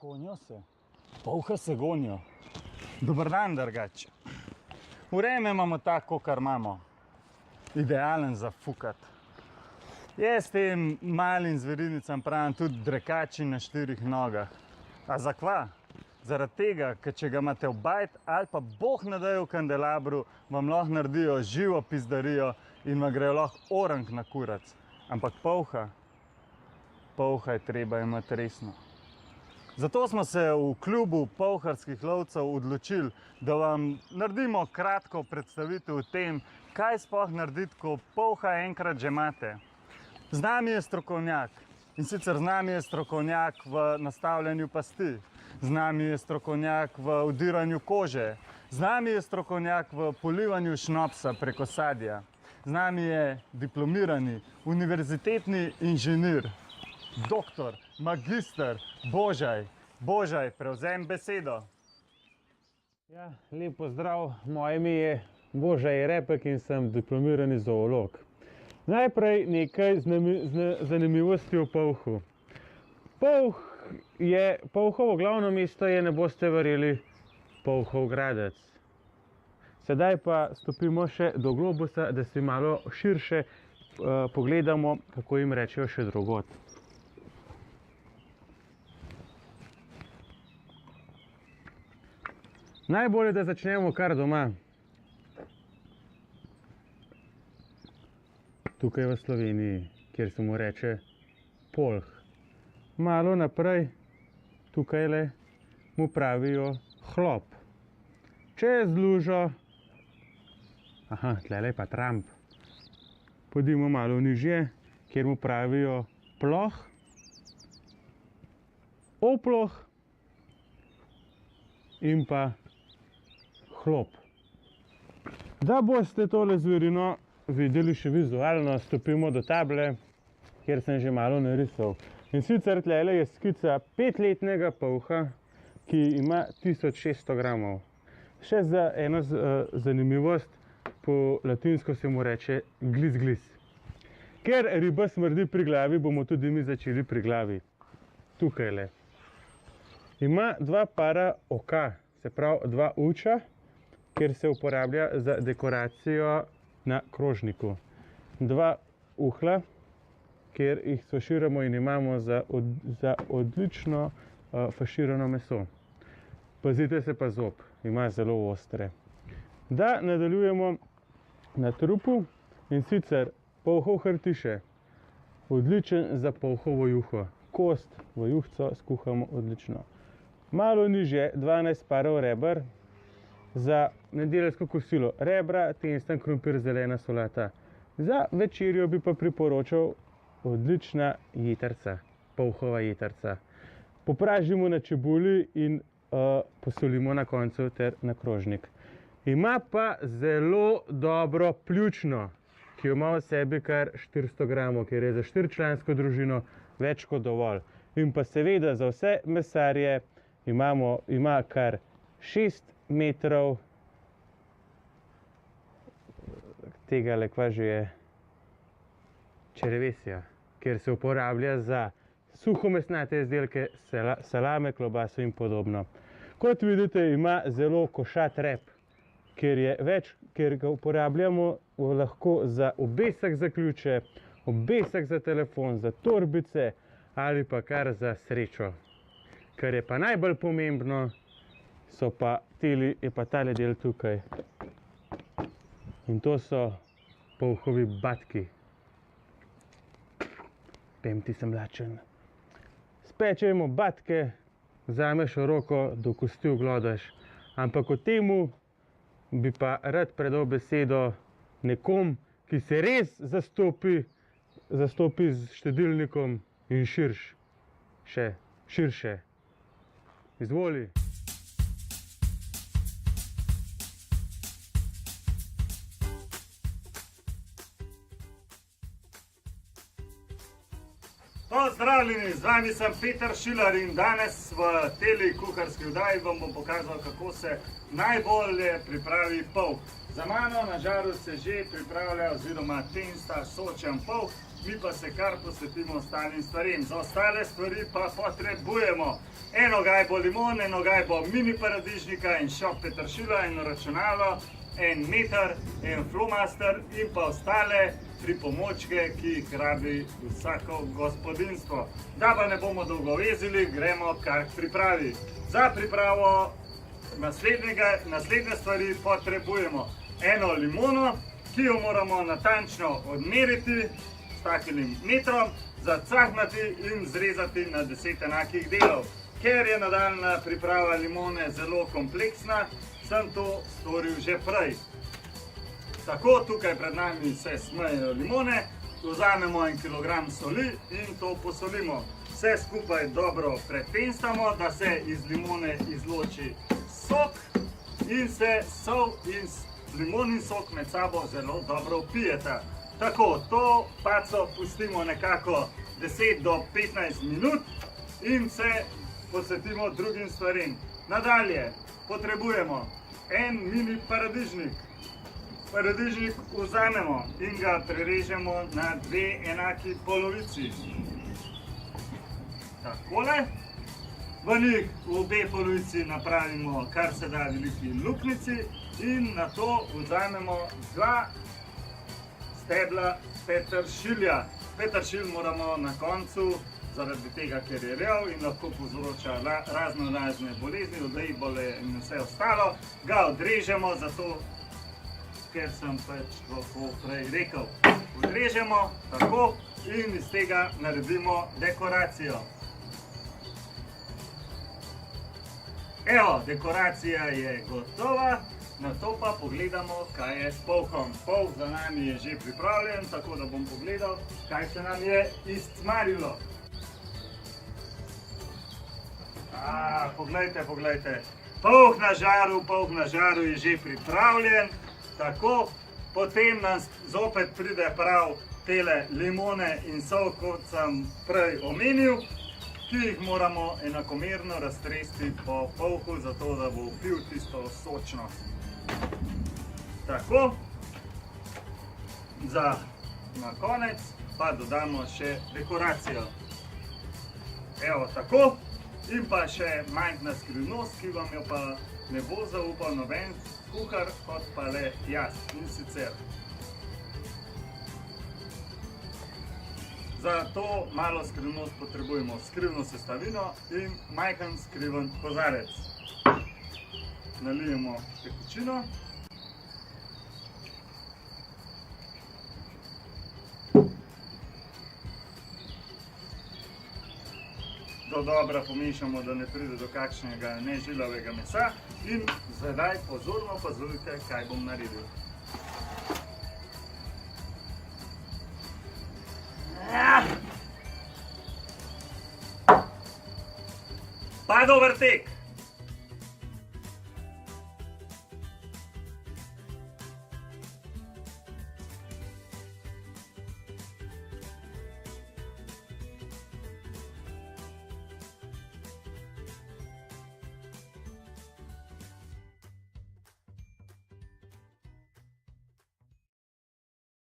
Gonijo se. Polhe se gonijo. Dober dan, drugače. Vreme imamo tako, kar imamo. Idealen za fukat. Jaz tem malim zverinicam pravim tudi drekači na 4 nogah. A za kva? Zaradi tega, ker če ga imate v bajt ali pa Bog ne daje v kandelabru, vam lahko naredijo živo pizdarijo in vam grejo lahko orang na kurac. Ampak polha je treba imeti resno. Zato smo se v klubu polharskih lovcev odločili, da vam naredimo kratko predstavitev o tem, kaj sploh narediti, ko polha enkrat že imate. Z nami je strokovnjak. In sicer z nami je strokovnjak v nastavljanju pasti, z nami je strokovnjak v vdiranju kože, z nami je strokovnjak v polivanju šnopsa preko sadja, z nami je diplomirani univerzitetni inženir, doktor, magister Božaj. Božaj, prevzem besedo. Ja, lep pozdrav, moje ime je Božaj Repek in sem diplomirani zoolog. Najprej nekaj zanimivosti o polhu. Polhovo glavno mesto je, ne boste verjeli, Polhov Gradec. Sedaj pa stopimo še do globusa, da si malo širše pogledamo, kako jim rečejo še drugod. Najbolje, da začnemo kar doma. Tukaj v Sloveniji, kjer se mu reče polh. Malo naprej, tukajle, mu pravijo hlop. Čez lužo, tlele je pa tramp. Pojdimo malo nižje, kjer mu pravijo ploh, oploh in pa hlop. Da boste tole zverino videli še vizualno, stopimo do table, kjer sem že malo narisal. In sicer tlele je skica 5-letnega polha, ki ima 1600 gramov. Še za eno zanimivost, po latinsko se mu reče glis. Ker riba smrdi pri glavi, bomo tudi mi začeli pri glavi. Tukajle. Ima 2 para oka, se pravi 2 uča, kjer se uporablja za dekoracijo na krožniku. 2 uhla, kjer jih faširamo in imamo za odlično faširano meso. Pazite se pa zob, ima zelo ostre. Da nadaljujemo na trupu, in sicer polhov hrbtiše. Odličen za polhovo juho. Kost v juhco skuhamo odlično. Malo nižje 12 parov reber za nedeljsko kosilo. Rebra, testen krompir, zelena solata. Za večerjo bi pa priporočal odlična jetrca, polhova jetrca. Popražimo na čebuli in posolimo na koncu ter na krožnik. Ima pa zelo dobro pljučno, ki jo ima v sebi kar 400 gramov, ker je za 4-člansko družino več kot dovolj. In pa seveda za vse mesarje ima kar 6 metrov tega lekva že je črevesja, ker se uporablja za suhomesnate izdelke, salame, klobaso in podobno. Kot vidite, ima zelo košat rep, ker ga uporabljamo lahko za obesek za ključe, obesek za telefon, za torbice ali pa kar za srečo. Kar je pa najbolj pomembno, je pa tale del tukaj. In to so polhovi batki. Pem, ti sem lačen. Spečemo batke, vzameš v roko, do kosti oglodaš. Ampak o temu bi pa rad predal besedo nekom, ki se res zastopi z štedilnikom in širše. Izvoli. Pozdravljeni, z vami sem Peter Šilar in danes v teli kuharski vdaji vam bom pokazal, kako se najbolje pripravi polh. Za mano na žaru se že pripravlja oziroma tensta sočen polh mi pa se kar posvetimo ostalim stvarem. Za ostale stvari pa potrebujemo eno gajbo limone, eno gajbo mini paradižnika, en šop peteršilja, eno računalo, en meter, en flomaster in pa ostale pripomočke, ki jih rabi vsako gospodinstvo. Da pa ne bomo dolgo vezili, gremo kar k pripravi. Za pripravo naslednje stvari potrebujemo eno limono, ki jo moramo natančno odmeriti s takim metrom, zacahnati in zrezati na 10 enakih delov. Ker je nadaljna priprava limone zelo kompleksna, sem to storil že prej. Tako, tukaj pred nami se smejejo limone, vzamemo 1 kilogram soli in to posolimo. Vse skupaj dobro prepenstamo, da se iz limone izloči sok in se sol in limonin sok med sabo zelo dobro vpijeta. Tako, to paco pustimo nekako 10 do 15 minut in se posvetimo drugim stvarem. Nadalje potrebujemo en mini paradižnik. Paradižnik vzamemo in ga prerežemo na 2 enaki polovici. Takole. V njih v obe polovici napravimo kar se da veliki luknjici in na to vzamemo 2 stebla peteršilja. Peteršilj moramo na koncu, zaradi tega, ker je rev in lahko povzroča razne bolezni, od ebole in vse ostalo, ga odrežemo, zato ker sem pač lahko prej rekel. Odrežemo tako in iz tega naredimo dekoracijo. Evo, dekoracija je gotova, na to pa pogledamo, kaj je s polhom. Polh za nami je že pripravljen, tako da bom pogledal, kaj se nam je izcmarilo. Poglejte, polh na žaru je že pripravljen, tako, potem nam zopet pride prav tele limone in sol, kot sem prej omenil, ki jih moramo enakomerno raztresti po polhu, zato da bo vpil tisto sočnost. Tako, za na konec pa dodamo še dekoracijo. Evo tako, in pa še majhna skrivnost, ki vam jo pa ne bo zaupal noben kuhar, kot pa le jaz, in sicer. Za to malo skrivnost potrebujemo skrivno sestavino in majhen skriven kozarec. Nalijemo tekočino. Dobro pomešamo, da ne pride do kakšnega nežilavega mesa in zdaj pozorno opazujte, kaj bom naredil. Pa dober tek!